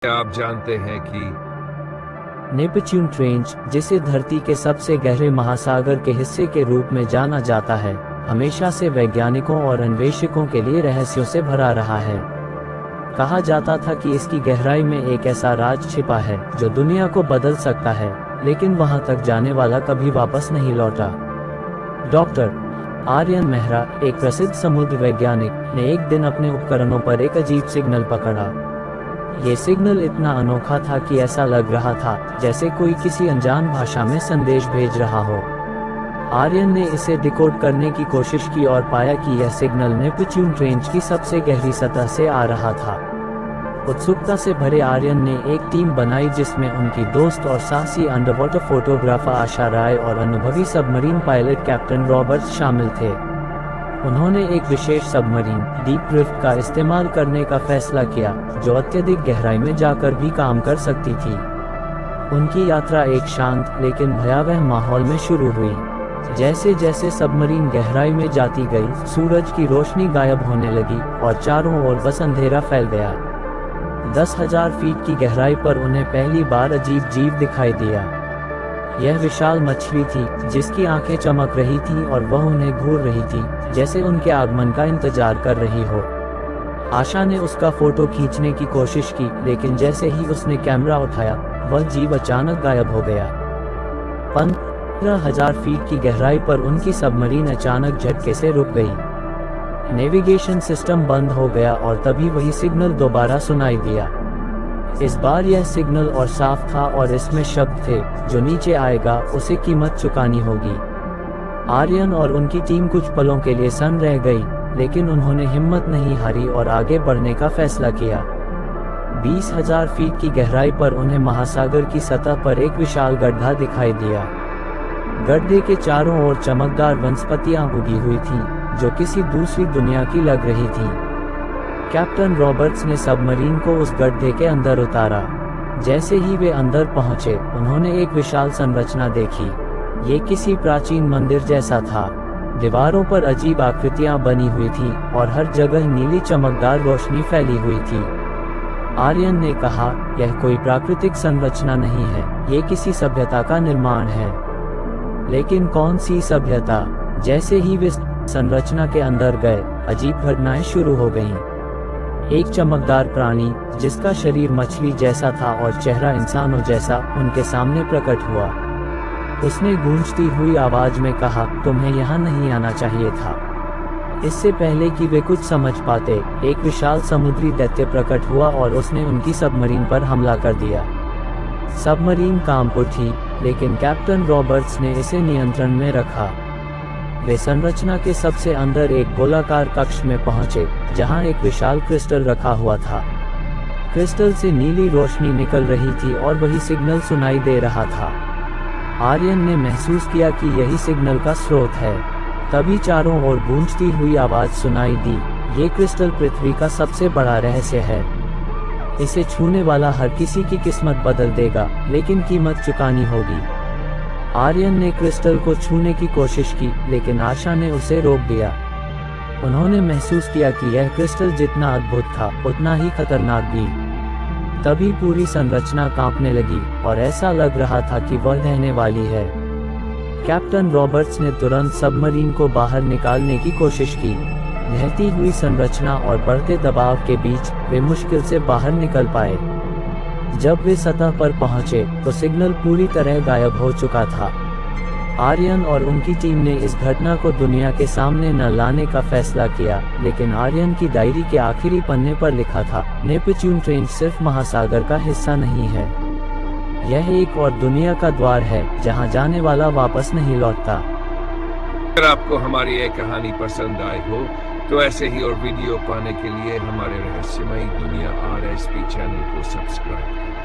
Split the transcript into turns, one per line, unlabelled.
आप जानते हैं कि
नेपच्यून ट्रेंच, जिसे धरती के सबसे गहरे महासागर के हिस्से के रूप में जाना जाता है, हमेशा से वैज्ञानिकों और अन्वेषकों के लिए रहस्यों से भरा रहा है। कहा जाता था कि इसकी गहराई में एक ऐसा राज छिपा है जो दुनिया को बदल सकता है, लेकिन वहां तक जाने वाला कभी वापस नहीं लौटा। डॉक्टर आर्यन मेहरा, एक प्रसिद्ध समुद्र वैज्ञानिक, ने एक दिन अपने उपकरणों पर एक अजीब सिग्नल पकड़ा। ये सिग्नल इतना अनोखा था कि ऐसा लग रहा था जैसे कोई किसी अनजान भाषा में संदेश भेज रहा हो। आर्यन ने इसे डिकोड करने की कोशिश की और पाया कि यह सिग्नल नेपच्यून ट्रेंच की सबसे गहरी सतह से आ रहा था। उत्सुकता से भरे आर्यन ने एक टीम बनाई जिसमें उनकी दोस्त और साहसी अंडरवाटर फोटोग्राफर आशा राय और अनुभवी सबमरीन पायलट कैप्टन रॉबर्ट्स शामिल थे। उन्होंने एक विशेष सबमरीन डीप ड्रिफ्ट का इस्तेमाल करने का फैसला किया, जो अत्यधिक गहराई में जाकर भी काम कर सकती थी। उनकी यात्रा एक शांत लेकिन भयावह माहौल में शुरू हुई। जैसे जैसे सबमरीन गहराई में जाती गई, सूरज की रोशनी गायब होने लगी और चारों ओर बस अंधेरा फैल गया। 10,000 फीट की गहराई पर उन्हें पहली बार अजीब जीव दिखाई दिया। यह विशाल मछली थी जिसकी आंखें चमक रही थीं और वह उन्हें घूर रही थी, जैसे उनके आगमन का इंतजार कर रही हो। आशा ने उसका फोटो खींचने की कोशिश की, लेकिन जैसे ही उसने कैमरा उठाया, वह जीव अचानक गायब हो गया। 15,000 फीट की गहराई पर उनकी सबमरीन अचानक झटके से रुक गई। नेविगेशन सिस्टम बंद हो गया और तभी वही सिग्नल दोबारा सुनाई दिया। इस बार यह सिग्नल और साफ था और इसमें शब्द थे, जो नीचे आएगा उसे कीमत चुकानी होगी। आर्यन और उनकी टीम कुछ पलों के लिए सन्न रह गई, लेकिन उन्होंने हिम्मत नहीं हारी और आगे बढ़ने का फैसला किया। 20,000 फीट की गहराई पर उन्हें महासागर की सतह पर एक विशाल गड्ढा दिखाई दिया। गड्ढे के चारों ओर चमकदार वनस्पतियां उगी हुई थीं, जो किसी दूसरी दुनिया की लग रही थीं। कैप्टन रॉबर्ट्स ने सबमरीन को उस गड्ढे के अंदर उतारा। जैसे ही वे अंदर पहुंचे, उन्होंने एक विशाल संरचना देखी। ये किसी प्राचीन मंदिर जैसा था। दीवारों पर अजीब आकृतियां बनी हुई थी और हर जगह नीली चमकदार रोशनी फैली हुई थी। आर्यन ने कहा, यह कोई प्राकृतिक संरचना नहीं है, ये किसी सभ्यता का निर्माण है। लेकिन कौन सी सभ्यता? जैसे ही वे संरचना के अंदर गए, अजीब घटनाएं शुरू हो गईं। एक चमकदार प्राणी, जिसका शरीर मछली जैसा था और चेहरा इंसानों जैसा, उनके सामने प्रकट हुआ। उसने गूंजती हुई आवाज में कहा, तुम्हें यहाँ नहीं आना चाहिए था। इससे पहले कि वे कुछ समझ पाते, एक विशाल समुद्री दैत्य प्रकट हुआ और उसने उनकी सबमरीन पर हमला कर दिया। सबमरीन काम पर थी, लेकिन कैप्टन रॉबर्ट्स ने इसे नियंत्रण में रखा। वे संरचना के सबसे अंदर एक गोलाकार कक्ष में पहुंचे, जहां एक विशाल क्रिस्टल रखा हुआ था। क्रिस्टल से नीली रोशनी निकल रही थी और वही सिग्नल सुनाई दे रहा था। आर्यन ने महसूस किया कि यही सिग्नल का स्रोत है। तभी चारों ओर गूंजती हुई आवाज सुनाई दी, ये क्रिस्टल पृथ्वी का सबसे बड़ा रहस्य है। इसे छूने वाला हर किसी की किस्मत बदल देगा, लेकिन कीमत चुकानी होगी। आर्यन ने क्रिस्टल को छूने की कोशिश की, लेकिन आशा ने उसे रोक दिया। उन्होंने महसूस किया कि यह क्रिस्टल जितना अद्भुत था, उतना ही खतरनाक भी। तभी पूरी संरचना कांपने लगी और ऐसा लग रहा था कि वह रहने वाली है। कैप्टन रॉबर्ट्स ने तुरंत सबमरीन को बाहर निकालने की कोशिश की। बहती हुई संरचना और बढ़ते दबाव के बीच वे मुश्किल से बाहर निकल पाए। जब वे सतह पर पहुंचे, तो सिग्नल पूरी तरह गायब हो चुका था। आर्यन और उनकी टीम ने इस घटना को दुनिया के सामने न लाने का फैसला किया, लेकिन आर्यन की डायरी के आखिरी पन्ने पर लिखा था, नेपच्यून ट्रेंच सिर्फ महासागर का हिस्सा नहीं है, यह एक और दुनिया का द्वार है जहां जाने वाला वापस नहीं लौटता।
अगर आपको हमारी ये कहानी पसंद आई हो, तो ऐसे ही और वीडियो पाने के लिए हमारे रहस्यमयी दुनिया RSP चैनल को सब्सक्राइब करें।